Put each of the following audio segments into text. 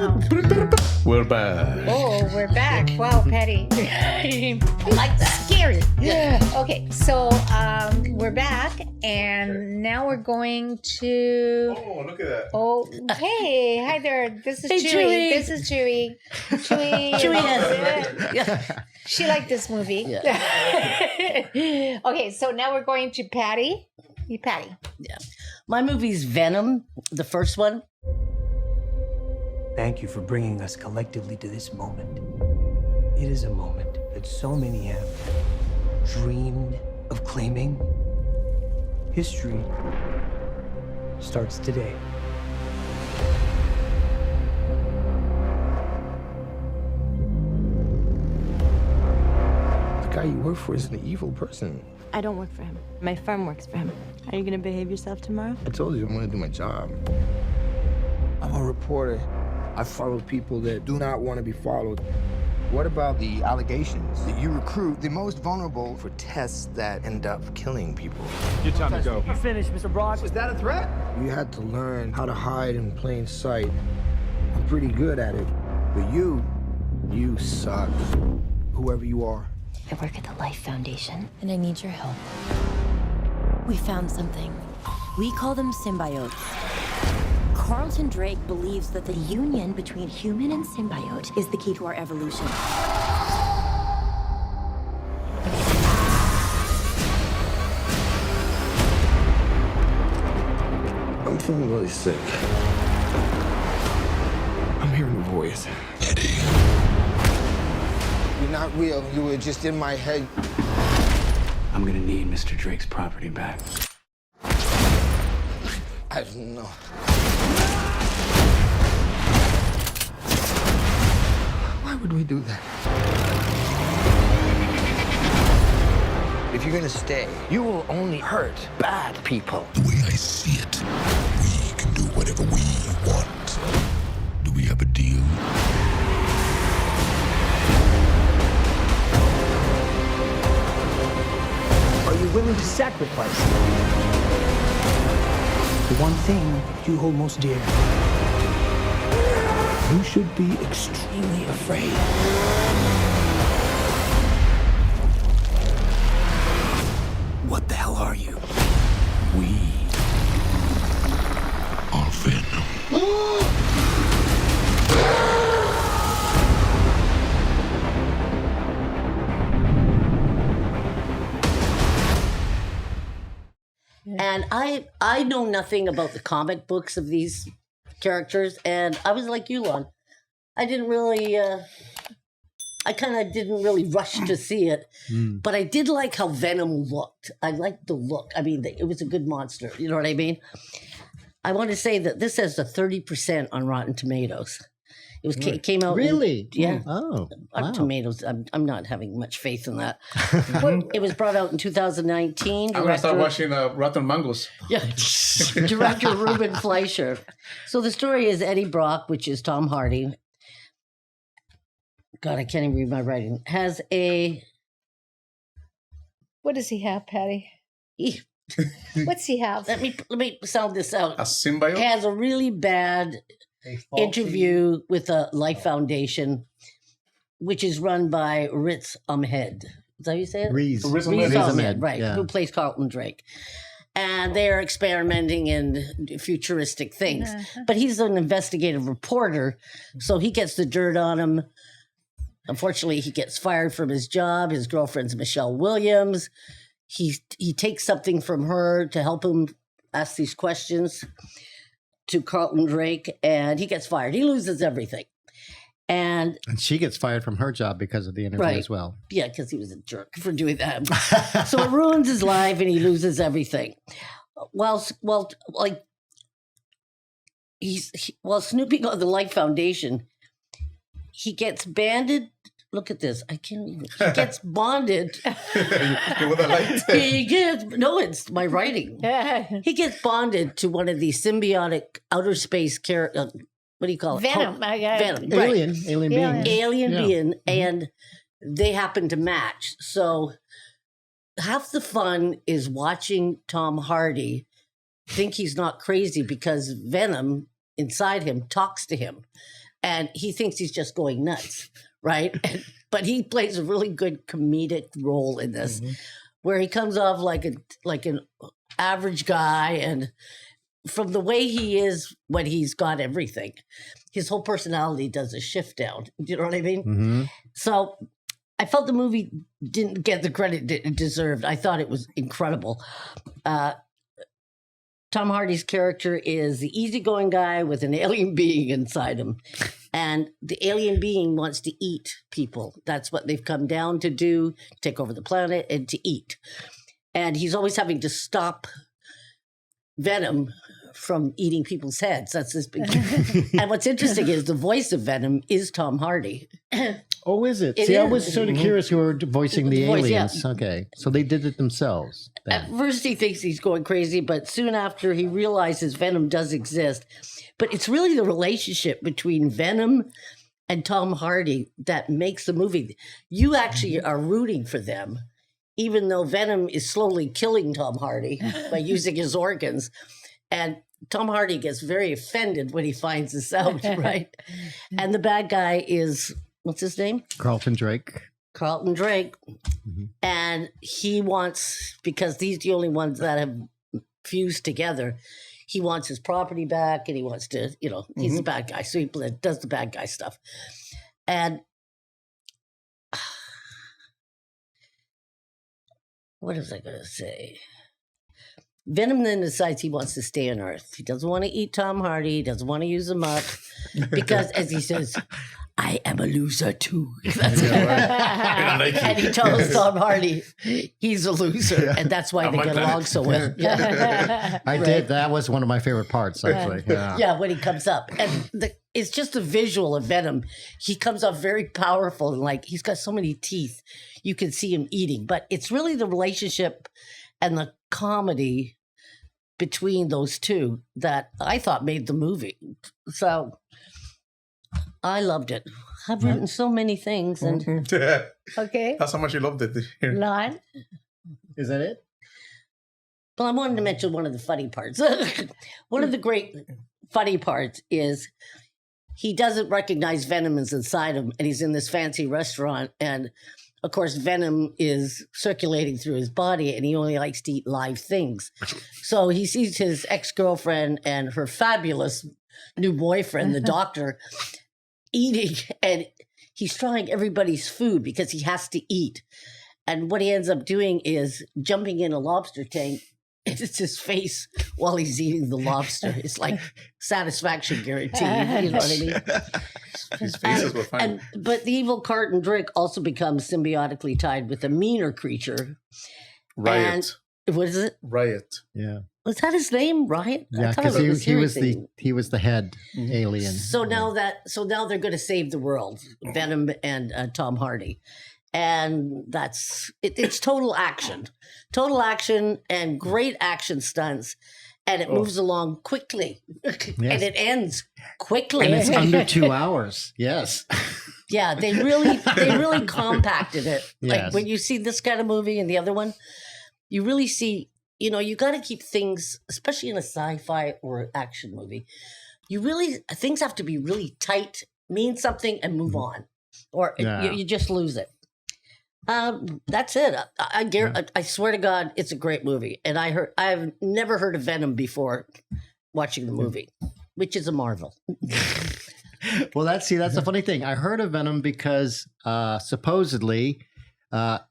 No. We're back. Oh, we're back. Wow, Patty. I like that. Scary. Yeah. Okay, so we're back, and now we're going to. Oh, look at that. Oh, hey, hi there. This is Hey, Chewy. Chewy. This is Chewy. Chewy. Yeah. She liked this movie. Yeah. Okay, so now we're going to Patty. Patty. Yeah. My movie's Venom, the first one. Thank you for bringing us collectively to this moment. It is a moment that so many have dreamed of claiming. History starts today. The guy you work for is an evil person. I don't work for him. My firm works for him. Are you gonna behave yourself tomorrow? I told you I'm gonna do my job. I'm a reporter. I follow people that do not want to be followed. What about the allegations that you recruit the most vulnerable for tests that end up killing people? Your time to go. You're finished, Mr. Brock. Was that a threat? You had to learn how to hide in plain sight. I'm pretty good at it. But you suck. Whoever you are. I work at the Life Foundation, and I need your help. We found something. We call them symbiotes. Carlton Drake believes that the union between human and symbiote is the key to our evolution. I'm feeling really sick. I'm hearing a voice. Eddie. You're not real. You were just in my head. I'm gonna need Mr. Drake's property back. I don't know. Why would we do that? If you're gonna stay, you will only hurt bad people. The way I see it, we can do whatever we want. Do we have a deal? Are you willing to sacrifice the one thing you hold most dear? You should be extremely afraid. What the hell are you? We are Venom. And I know nothing about the comic books of these characters, and I was like you, Lon. I didn't really, I kind of didn't really rush to see it, but I did like how Venom looked. I liked the look. I mean, it was a good monster. You know what I mean? I want to say that this has a 30% on Rotten Tomatoes. It came out. Really? Yeah. Oh, Rotten Tomatoes. I'm not having much faith in that. It was brought out in 2019. I'm going to start watching Rotten Mangoes. Yeah. Director Ruben Fleischer. So the story is Eddie Brock, which is Tom Hardy. God, I can't even read my writing. Has a... What does he have, Patty? What's he have? Let me sound this out. A symbiote? Has a really bad interview with the Life Foundation, which is run by Riz Ahmed. Is that how you say it? Riz Ahmed, right, yeah. who plays Carlton Drake. And they're experimenting in futuristic things. But he's an investigative reporter, so he gets the dirt on him. Unfortunately, he gets fired from his job. His girlfriend's Michelle Williams. He takes something from her to help him ask these questions to Carlton Drake, and he gets fired. He loses everything. And she gets fired from her job because of the interview as well. Yeah, because he was a jerk for doing that. So it ruins his life, and he loses everything. While snooping on the Life Foundation, he gets banded. Look at this. I can't even. He gets bonded. It's my writing. He gets bonded to one of these symbiotic outer space characters. What do you call it? Venom. Venom. Alien Right. being. Alien being. And they happen to match. So half the fun is watching Tom Hardy think he's not crazy because Venom inside him talks to him. and he thinks he's just going nuts, right? But he plays a really good comedic role in this, where he comes off like an average guy, and from the way he is when he's got everything, his whole personality does a shift down. Do you know what I mean? Mm-hmm. So I felt the movie didn't get the credit it deserved. I thought it was incredible. Tom Hardy's character is the easygoing guy with an alien being inside him. And the alien being wants to eat people. That's what they've come down to do, take over the planet and to eat. And he's always having to stop Venom from eating people's heads. That's his big. And what's interesting is the voice of Venom is Tom Hardy. Oh, is it? It See, I is. was sort of curious who were voicing the voice, yeah. aliens. Okay. So they did it themselves. then. At first he thinks he's going crazy, but soon after he realizes Venom does exist. But it's really the relationship between Venom and Tom Hardy that makes the movie. You actually are rooting for them, even though Venom is slowly killing Tom Hardy by using his organs. And Tom Hardy gets very offended when he finds this out, right? And the bad guy is, what's his name? Carlton Drake. Carlton Drake. And he wants, because he's the only ones that have fused together, he wants his property back, and he wants to, he's the bad guy. So he does the bad guy stuff. And what was I going to say? Venom then decides he wants to stay on Earth. He doesn't want to eat Tom Hardy. He doesn't want to use him up because, as he says, I am a loser too. And he tells Tom Hardy he's a loser, and that's why they get along so well. I did. That was one of my favorite parts, actually. Yeah, when he comes up. And it's just a visual of Venom. He comes off very powerful, and like he's got so many teeth. You can see him eating. But it's really the relationship and the comedy between those two that I thought made the movie. So I loved it. I've written so many things, and Okay. That's how much you loved it. Lon? Is that it? well, I wanted to mention one of the funny parts. One of the great funny parts is he doesn't recognize Venom is inside him, and he's in this fancy restaurant, and of course, Venom is circulating through his body, and he only likes to eat live things. So he sees his ex-girlfriend and her fabulous new boyfriend, the doctor, eating, and he's trying everybody's food because he has to eat. And what he ends up doing is jumping in a lobster tank, and it's his face while he's eating the lobster. It's like satisfaction guaranteed. You know what I mean? His faces were fine. But the evil Carlton Drake also becomes symbiotically tied with a meaner creature. Riot. And, what is it? Riot. Yeah. Was that his name, Riot? Yeah, because he was the head alien. So now they're going to save the world, Venom and Tom Hardy, and it's total action and great action stunts, and it moves along quickly, and it ends quickly, and it's under 2 hours. Yes. Yeah, they really compacted it. Yes. Like when you see this kind of movie and the other one, you really see. You got to keep things, especially in a sci-fi or action movie. Things have to be really tight, mean something, and move on, or you just lose it. That's it. I swear to God, it's a great movie, and I've never heard of Venom before watching the movie, which is a marvel. Well, that's the funny thing. I heard of Venom because supposedly.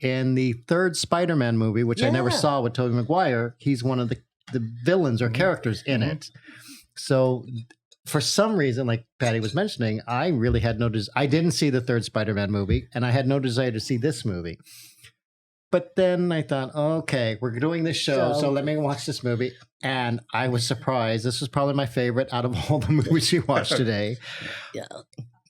In the third Spider-Man movie, which I never saw with Tobey Maguire, he's one of the villains or characters in it. So for some reason, like Patty was mentioning, I really had no desire. I didn't see the third Spider-Man movie, and I had no desire to see this movie. But then I thought, okay, we're doing this show, so let me watch this movie. And I was surprised. This was probably my favorite out of all the movies we watched today. Yeah.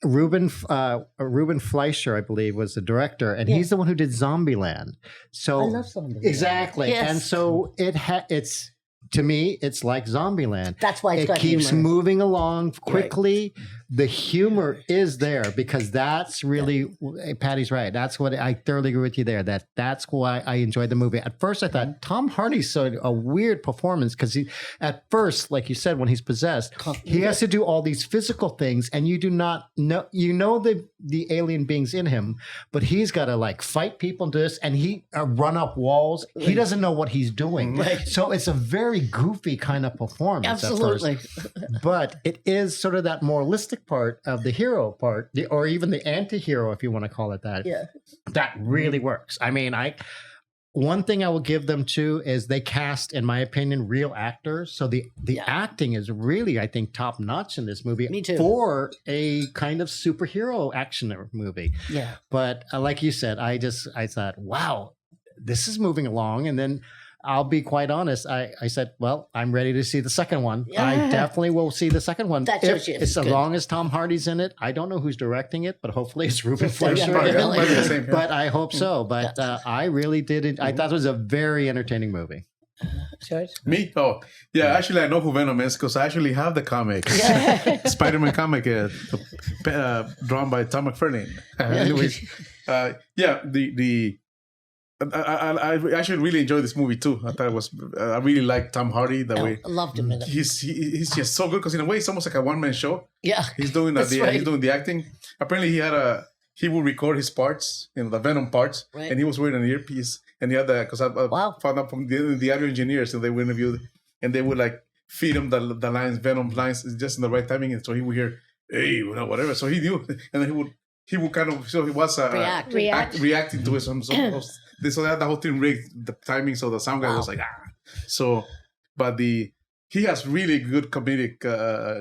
Ruben Fleischer, I believe, was the director, and he's the one who did Zombieland. So I love Zombieland. Exactly. Yes. And so it's to me, it's like Zombieland. That's why it's it got keeps humor. moving along quickly. Right. The humor is there because that's really Patty's right. That's what I thoroughly agree with you there. That's why I enjoyed the movie. At first, I thought Tom Hardy's so a weird performance because he, at first, like you said, when he's possessed, he has to do all these physical things, and you do not know. You know the alien beings in him, but he's got to like fight people and do this, and he run up walls. He doesn't know what he's doing. Right. So it's a very goofy kind of performance. Absolutely. At first. But it is sort of that moralistic part of the hero part, or even the anti-hero, if you want to call it that. Yeah. That really works. I mean, one thing I will give them too is they cast, in my opinion, real actors. So the acting is really, I think, top notch in this movie. Me too. For a kind of superhero action movie. Yeah. But like you said, I thought, wow, this is moving along. And then I'll be quite honest. I said, well, I'm ready to see the second one. Yeah. I definitely will see the second one. That's what as long as Tom Hardy's in it. I don't know who's directing it, but hopefully it's Ruben Fleischer. But I hope so. But I really did it. I thought it was a very entertaining movie. George? Me? Oh, yeah. Actually, I know who Venom is because I actually have the comic. Spider-Man comic drawn by Tom McFarlane. Anyways, I actually really enjoyed this movie too. I thought it was. I really liked Tom Hardy. I loved him in it. He's just so good because in a way it's almost like a one-man show. Yeah, he's doing he's doing the acting. Apparently, he would record his parts, the Venom parts, and he was wearing an earpiece. And he had because I found out from the audio engineers that they were interviewed, and they would like feed him the lines, Venom lines, just in the right timing, and so he would hear, hey, whatever. So he knew, and then he would kind of, so he was reacting to it. So they had the whole thing rigged, the timing, so the sound guy was like, So, but he has really good comedic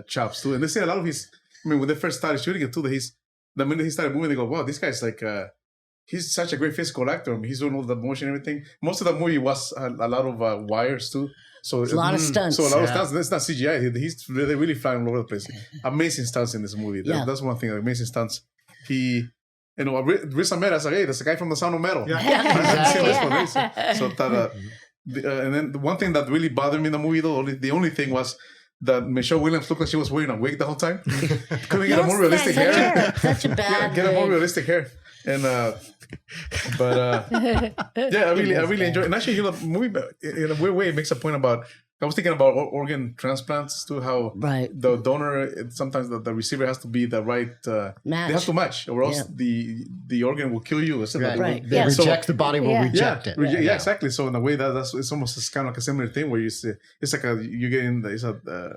chops too. And they say a lot of his, when they first started shooting it too, the minute he started moving, they go, wow, this guy's like, he's such a great physical actor. He's doing all the motion and everything. Most of the movie was a lot of wires too. So a lot of stunts. So a lot of stunts. That's not CGI. They're really flying all over the place. Amazing stunts in this movie. That's one thing. Amazing stunts. Riz Ahmed, that's the guy from The Sound of Metal. Yeah. So and then the one thing that really bothered me in the movie, though, the only thing was that Michelle Williams looked like she was wearing a wig the whole time. Couldn't get a more realistic hair. Such a bad get a more realistic hair. And I really enjoy it. And actually, the movie in a weird way makes a point about. I was thinking about organ transplants too. How the donor sometimes the receiver has to be the right match. They have to match, or else the organ will kill you. They reject the body will reject it. Yeah, exactly. So in a way it's almost kind of like a similar thing where you see it's like you getting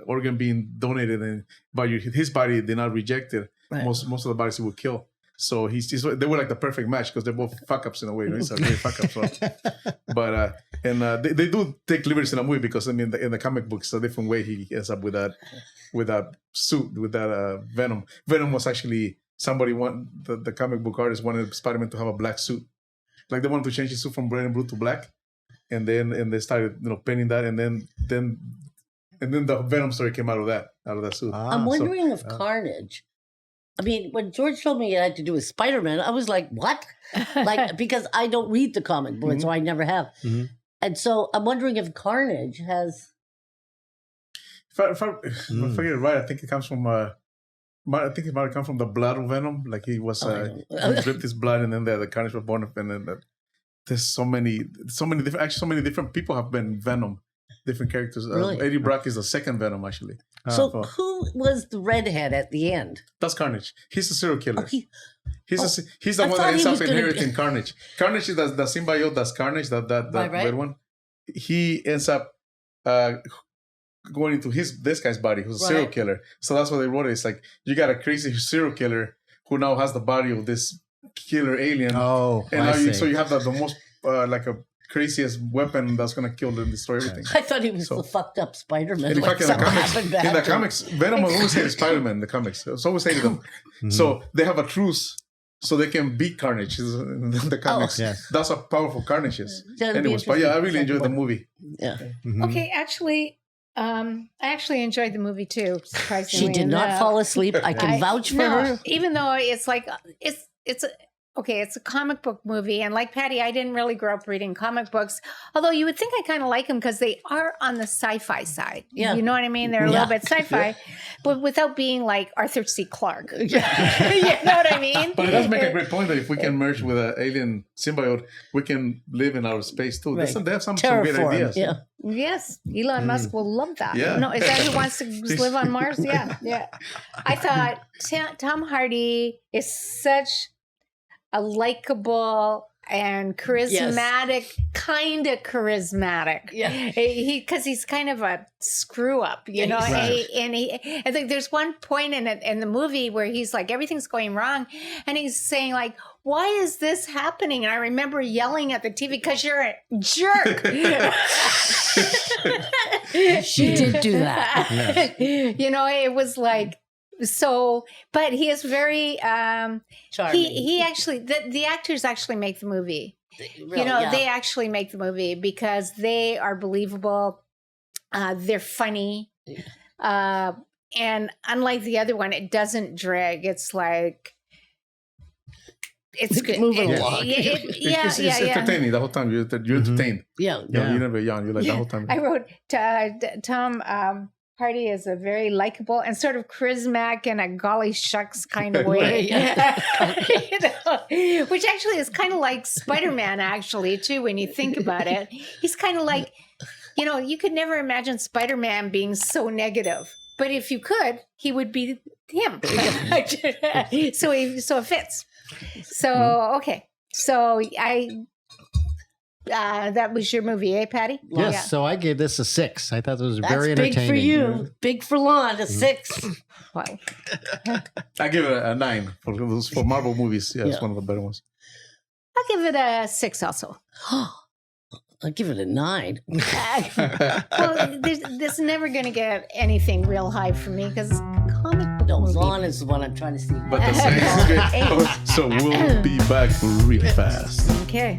organ being donated and by his body did not reject it. Right. Most of the bodies he will kill. So they were like the perfect match because they're both fuck ups in a way. Right? It's a great fuck up. So. But they do take liberties in the movie because in the comic books, it's a different way he ends up with that suit with that Venom. Venom was actually the comic book artist wanted Spider-Man to have a black suit, like they wanted to change his suit from red and blue to black, and they started painting that, and then the Venom story came out of that suit. I'm wondering if Carnage. I mean, when George told me it had to do with Spider-Man, I was like, what? Because I don't read the comic book, so I never have. Mm-hmm. And so I'm wondering if Carnage has... If I get it right, I think it comes from... I think it might have come from the blood of Venom. Like he was... he dripped his blood and then the Carnage was born. And then there's so many different people have been Venom. Different characters. Really? Eddie Brock is the second Venom, actually. So who was the redhead at the end? That's Carnage. He's a serial killer. He's the one that ends up inheriting Carnage. Carnage is the symbiote. That's Carnage. That red one. He ends up going into this guy's body, who's a serial killer. So that's what they wrote. It's like you got a crazy serial killer who now has the body of this killer alien. Oh, and so you have the most like a craziest weapon that's going to kill and destroy everything. I thought he was the fucked up Spider-Man. In fact, in the comics, Venom always hated Spider-Man in the comics. It's always hated them. Mm-hmm. So they have a truce so they can beat Carnage in the comics. That's how powerful Carnage is. Anyways, but I really enjoyed the movie. Yeah. Mm-hmm. Okay, actually, I actually enjoyed the movie too, surprisingly. She did not fall asleep. I can vouch for her. Even though it's like, it's okay, it's a comic book movie. And like Patty, I didn't really grow up reading comic books. Although you would think I kind of like them because they are on the sci-fi side. Yeah. You know what I mean? They're a little bit sci-fi, but without being like Arthur C. Clarke. You know what I mean? But it does make a great point that if we can merge with an alien symbiote, we can live in outer space too. Right. They have some great ideas. Yeah. Yes, Elon Musk will love that. Yeah. No, is that who wants to live on Mars? Yeah, yeah. I thought Tom Hardy is such a likable and charismatic, kind of charismatic. Yeah. Because he's kind of a screw up, you know. Right. And I think there's one point in the movie where he's like everything's going wrong, and he's saying like, "Why is this happening?" And I remember yelling at the TV because you're a jerk. She did do that. Yes. You know, it was like. So, but he is very, Charming. he actually, the actors actually make the movie. Really, They actually make the movie because they are believable. They're funny. And unlike the other one, it doesn't drag. It's like, it's good. Moving along. It's entertaining the whole time. You're entertained. Yeah. You never yawn. You're like the whole time. I wrote Tom Hardy is a very likable and sort of charismatic in a golly shucks kind of way. You know, which actually is kind of like Spider-Man, actually, too, when you think about it. He's kind of like, you know, you could never imagine Spider-Man being so negative. But if you could, he would be him. So it fits. So, okay. So that was your movie, eh, Patty? Yes, Yeah. so I gave this a 6. I thought it was That's very big entertaining. for you. Big for Lon, a 6. Wow. I give it a 9 for Marvel movies. Yeah, it's one of the better ones. I'll give it a 6 also. I'll give it a 9. Well, there's never going to get anything real high for me because it's a comic book No, movie. Lon is the one I'm trying to see. But the 6 is good. So we'll be back real fast. Okay.